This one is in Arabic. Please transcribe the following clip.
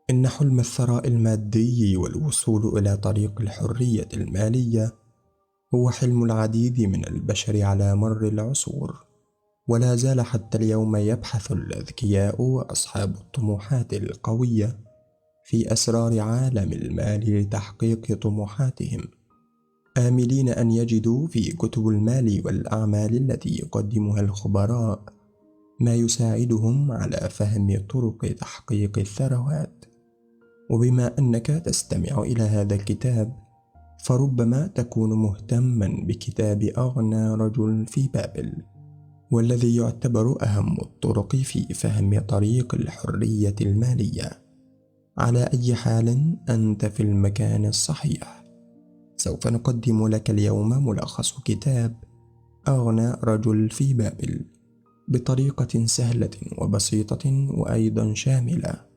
إن حلم الثراء المادي والوصول إلى طريق الحرية المالية هو حلم العديد من البشر على مر العصور، ولا زال حتى اليوم يبحث الأذكياء وأصحاب الطموحات القوية في أسرار عالم المال لتحقيق طموحاتهم، آملين أن يجدوا في كتب المال والأعمال التي يقدمها الخبراء ما يساعدهم على فهم طرق تحقيق الثروات. وبما أنك تستمع إلى هذا الكتاب، فربما تكون مهتما بكتاب أغنى رجل في بابل، والذي يعتبر أهم الطرق في فهم طريق الحرية المالية. على أي حال أنت في المكان الصحيح. سوف نقدم لك اليوم ملخص كتاب أغنى رجل في بابل بطريقة سهلة وبسيطة وأيضا شاملة.